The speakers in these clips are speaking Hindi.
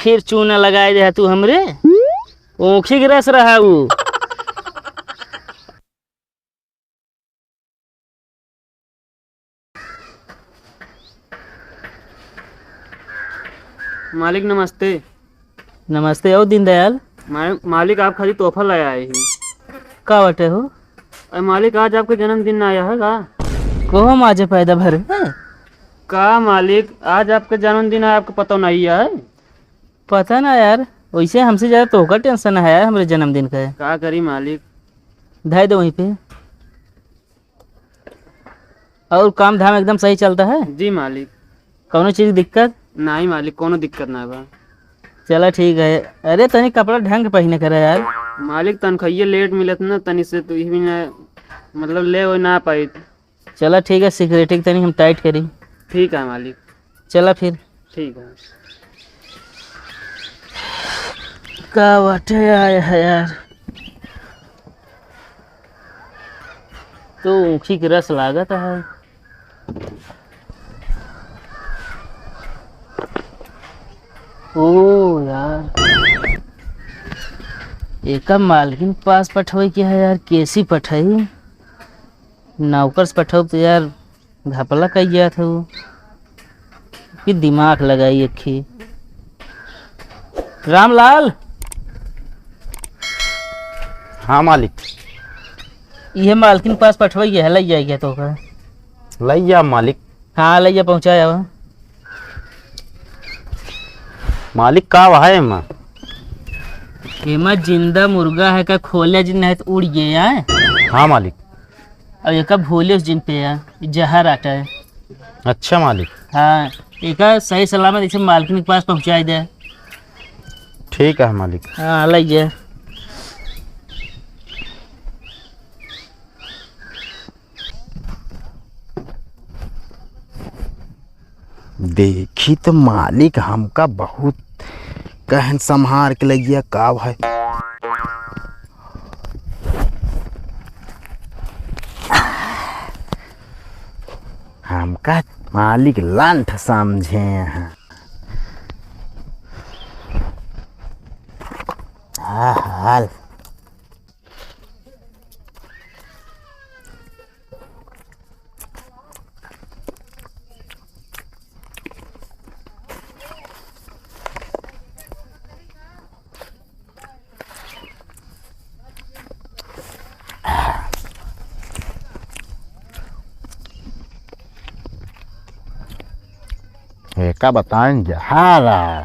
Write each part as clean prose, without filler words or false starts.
फिर चूना लगाए दे तू हमरे ऊखी के रस रहा वो। मालिक नमस्ते। नमस्ते। ओ दीनदयाल। मालिक आप खाली तोहफा लाए आए हैं। का बटे हो? अरे मालिक आज आपका जन्मदिन आया है का? को माजे पैदा भरे का मालिक आज आपका जन्मदिन है, आपको पता नहीं है? पता ना यार, वैसे हमसे ज़्यादा तो का टेंशन है यार हमारे जन्मदिन का। का करी मालिक? धाय दो वहीं पे। और काम धाम एकदम सही चलता है? जी मालिक। कौनो चीज़ की दिक्कत? नहीं मालिक, कोनो दिक्कत ना बा। चला ठीक है। अरे तनी कपड़ा ढंग के पहने करे यार। मालिक तनख्वाह लेट मिलत ना तनी से, तो भी ना मतलब ले वो ना पाई। चला ठीक है, सिक्योरिटी तनी हम टाइट करी। ठीक है मालिक। चला फिर। ठीक है। का बाटे आया है यार, तो ऊखी की रस लागत है। ओ यार, एक मालकिन पास पठवे क्या है यार, कैसी पठाई नौकर से पठाओ तो यार घपला कह गया था वो कि दिमाग लगाई अखी। रामलाल। हाँ मालिक। ये मालकिन पास पठवा गया है, लग जाएगा तो का लैया मालिक। हाँ लैया पहुँचाया वहाँ। मालिक का वहा है माँ? एमा जिंदा मुर्गा है का खोले जिन है तो उड़ गया है। हाँ मालिक। और एक भोले उस जिन पे यार जहर आटा है। अच्छा मालिक। हाँ एक सही सलामत इसे मालकिन के पास पहुँचा दे। ठीक है मालिक। हाँ लग जाए। देखी तो मालिक हमका बहुत कहन संहार के लगिया का है। हमका मालिक लांठ समझे हैं। हाल का बताएं जहारा।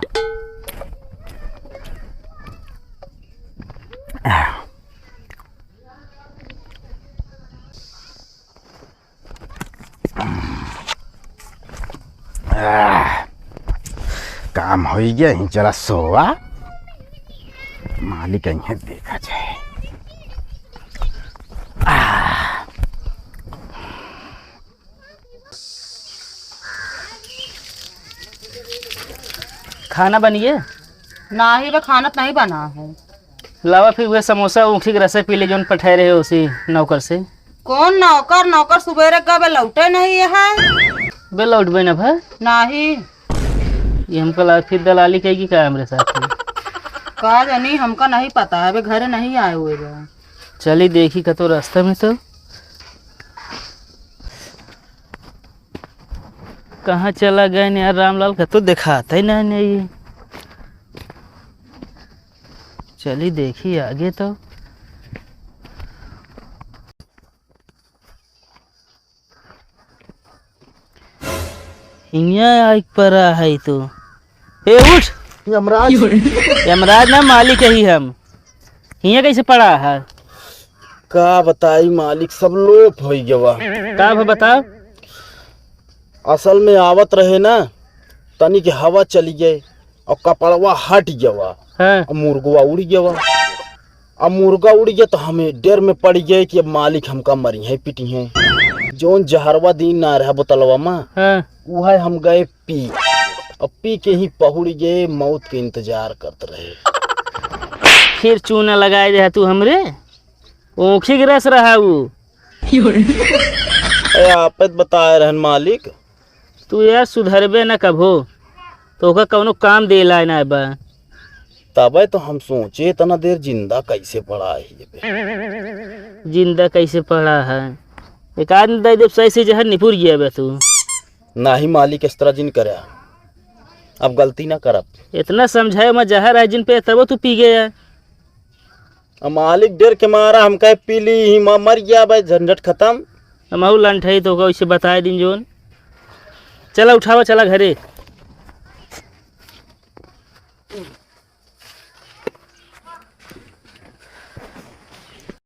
काम हो गया ही, चला सोवा मालिक यहीं देखा जाए। खाना बनिए? नहीं बे, खाना तो नहीं बना है। लावा फिर वह समोसा ऊखी के रसे पी ले जो पठाए रहे उसी नौकर से। कौन नौकर? नौकर सुबेरे कब लौटे नहीं है। बे लौट बे ना भाई। नहीं ये हमको लगा फिर दलाली कहेगी क्या हमारे साथ में? का जानी, हमका नहीं पता है, वे घर नहीं आए हुए बे। चली देखी का तो रास्ते में तो कहाँ चला गए यार रामलाल का तो दिखाता ही नहीं। चली देखी आगे तो। यहाँ आग पड़ा है तो ए उठ। यमराज। यमराज ना मालिक ही हम। यहाँ कैसे पड़ा है? का बताई मालिक, सब लोप हो गया। का बताओ। असल में आवत रहे ना, तनी के हवा चली गई और कपड़वा हट गया। हाँ। मुर्गवा उड़ गया। अब मुर्गा उड़ गया तो हमें डर में पड़ गए कि अब मालिक हमका मरी है पिटी है। जोन जहरवा दिन ना रहा बोतलवा में। हाँ। वह हम गए पी, और पी के ही पहुड़ गए, मौत के इंतजार करते रहे। फिर चूना लगाए दे तू हमरे ऊखी के रस रहा वो। आप बताए रहन मालिक। तू यार सुधरबे न कभो तो का कौनो काम दे ला ना बा। तबे तो हम सोचे इतना देर जिंदा कैसे पड़ा है ये पे। जिंदा कैसे पड़ा है? एक आदमी दे दे सही से जहर निपुर गया बे तू। ना ही मालिक इस तरह जिन करे, अब गलती ना करब। इतना समझाए मैं जहर है जिन पे तब तू पी गया। अब मालिक डर के मारा हम कहे पी ली ही मर गया भाई, झंझट खत्म। हम लंठ है तो इसे बताए दिन जोन। चला उठावा चला घरे।